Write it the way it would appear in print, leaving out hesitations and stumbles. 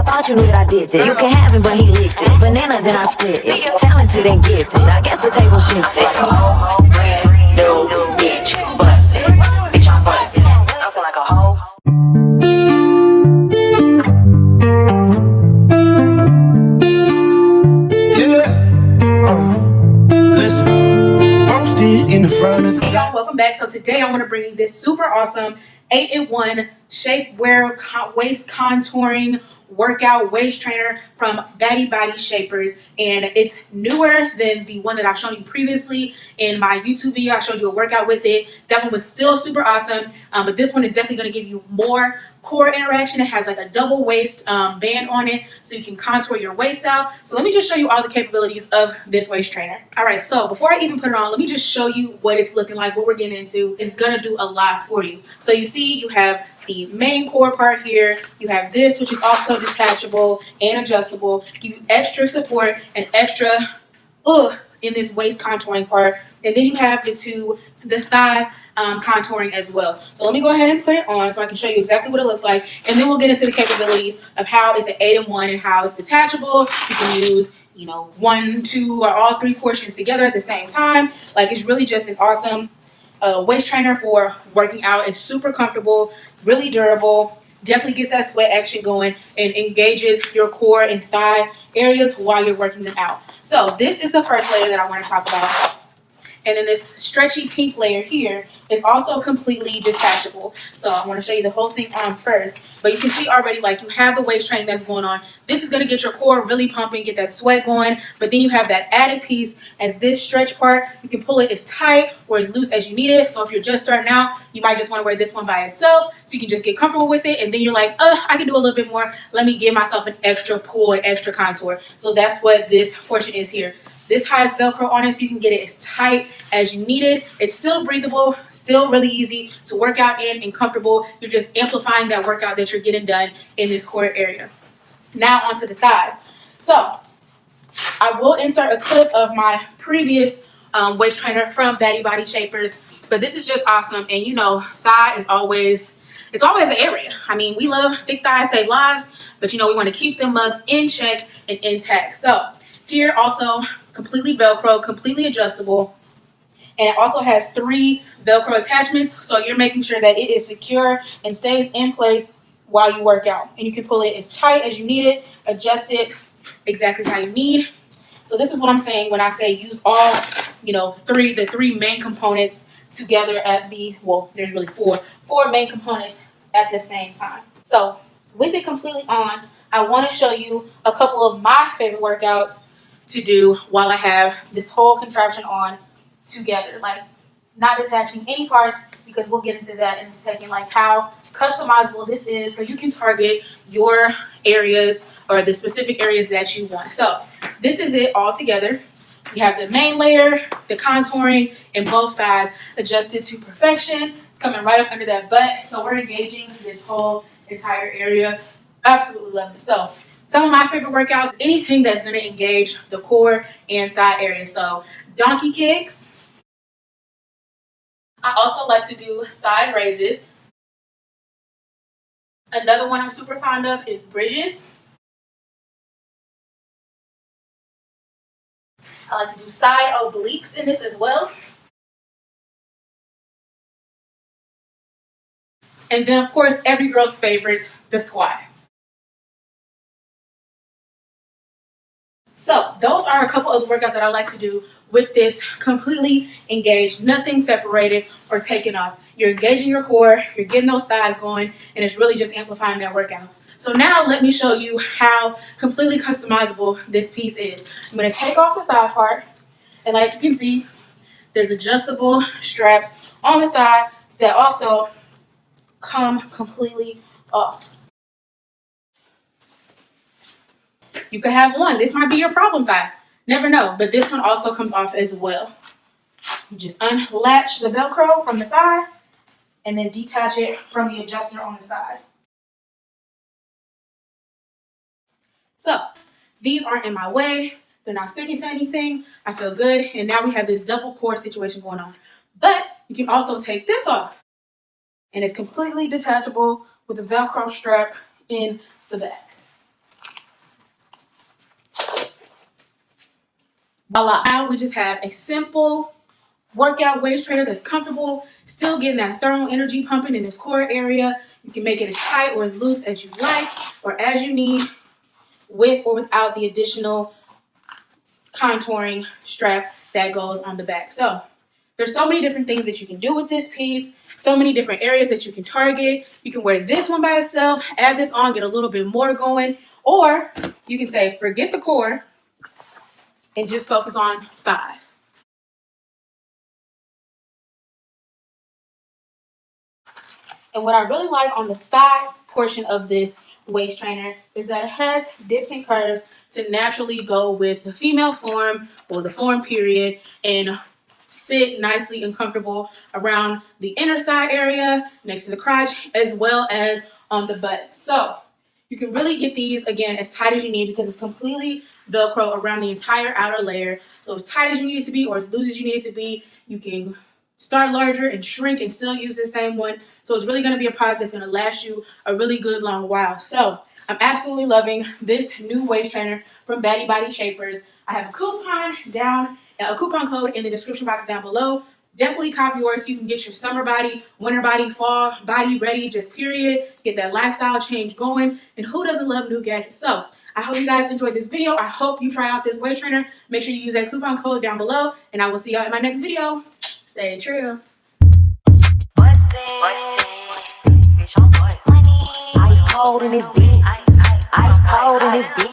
thought you knew that I did that. You can have him, but he licked it. Banana, then I split it. You're talented and gifted. I guess the table shifted. Brand new bitch, busted. Bitch, I'm busted. I feel like a hoe. Y'all, welcome back. So today I want to bring you this super awesome 8-in-1 shapewear waist contouring workout waist trainer from Baddie Body Shapers, and it's newer than the one that I've shown you previously in my YouTube video. I showed you a workout with it. That one was still super awesome, but this one is definitely going to give you more core interaction. It has like a double waist band on it, so you can contour your waist out. So let me just show you all the capabilities of this waist trainer. All right, so before I even put it on, let me just show you what it's looking like, what we're getting into. It's gonna do a lot for you. So you see, you have the main core part here. You have this, which is also detachable and adjustable, give you extra support and extra in this waist contouring part. And then you have the thigh contouring as well. So let me go ahead and put it on so I can show you exactly what it looks like, and then we'll get into the capabilities of how it's an 8-in-1 and how it's detachable. You can use, you know, 1, 2, or all 3 portions together at the same time. Like, it's really just an awesome waist trainer for working out. It's super comfortable, really durable, definitely gets that sweat action going, and engages your core and thigh areas while you're working them out. So this is the first layer that I want to talk about. And then this stretchy pink layer here is also completely detachable. So I want to show you the whole thing on first. But you can see already, like, you have the waist training that's going on. This is going to get your core really pumping, get that sweat going. But then you have that added piece as this stretch part. You can pull it as tight or as loose as you need it. So if you're just starting out, you might just want to wear this one by itself, so you can just get comfortable with it. And then you're like, I can do a little bit more. Let me give myself an extra pull and extra contour. So that's what this portion is here. This has Velcro on it, so you can get it as tight as you need it. It's still breathable, still really easy to work out in and comfortable. You're just amplifying that workout that you're getting done in this core area. Now onto the thighs. So I will insert a clip of my previous waist trainer from Baddie Body Shapers, but this is just awesome. And you know, thigh is always, it's always an area. I mean, we love thick thighs save lives, but you know, we want to keep them mugs in check and intact. So here also completely Velcro, completely adjustable, and it also has 3 Velcro attachments, so you're making sure that it is secure and stays in place while you work out. And you can pull it as tight as you need it, adjust it exactly how you need. So this is what I'm saying when I say use all, you know, the three main components together at the, well, there's really four main components at the same time. So with it completely on, I want to show you a couple of my favorite workouts to do while I have this whole contraption on together, like not detaching any parts, because we'll get into that in a second, like how customizable this is, so you can target your areas or the specific areas that you want. So this is it all together. You have the main layer, the contouring, and both thighs adjusted to perfection. It's coming right up under that butt, so we're engaging this whole entire area. Absolutely love it. So some of my favorite workouts, anything that's going to engage the core and thigh area. So donkey kicks. I also like to do side raises. Another one I'm super fond of is bridges. I like to do side obliques in this as well. And then, of course, every girl's favorite, the squat. So those are a couple of the workouts that I like to do with this completely engaged, nothing separated or taken off. You're engaging your core, you're getting those thighs going, and it's really just amplifying that workout. So now let me show you how completely customizable this piece is. I'm going to take off the thigh part, and like you can see, there's adjustable straps on the thigh that also come completely off. You could have one. This might be your problem thigh. Never know. But this one also comes off as well. You just unlatch the Velcro from the thigh and then detach it from the adjuster on the side. So these aren't in my way. They're not sticking to anything. I feel good. And now we have this double core situation going on. But you can also take this off. And it's completely detachable with a Velcro strap in the back. Voila. Now we just have a simple workout waist trainer that's comfortable, still getting that thermal energy pumping in this core area. You can make it as tight or as loose as you like or as you need, with or without the additional contouring strap that goes on the back. So there's so many different things that you can do with this piece, so many different areas that you can target. You can wear this one by itself, add this on, get a little bit more going, or you can say forget the core and just focus on 5. And what I really like on the thigh portion of this waist trainer is that it has dips and curves to naturally go with the female form or the form period and sit nicely and comfortable around the inner thigh area, next to the crotch, as well as on the butt. So you can really get these, again, as tight as you need because it's completely Velcro around the entire outer layer. So as tight as you need it to be or as loose as you need it to be, you can start larger and shrink and still use the same one. So it's really going to be a product that's going to last you a really good long while. So I'm absolutely loving this new waist trainer from Baddie Body Shapers. I have a coupon code in the description box down below. Definitely cop yours so you can get your summer body, winter body, fall body ready, just period. Get that lifestyle change going. And who doesn't love new gadgets? So I hope you guys enjoyed this video. I hope you try out this waist trainer. Make sure you use that coupon code down below. And I will see y'all in my next video. Stay true. Ice cold in this beat. Ice cold in this beat.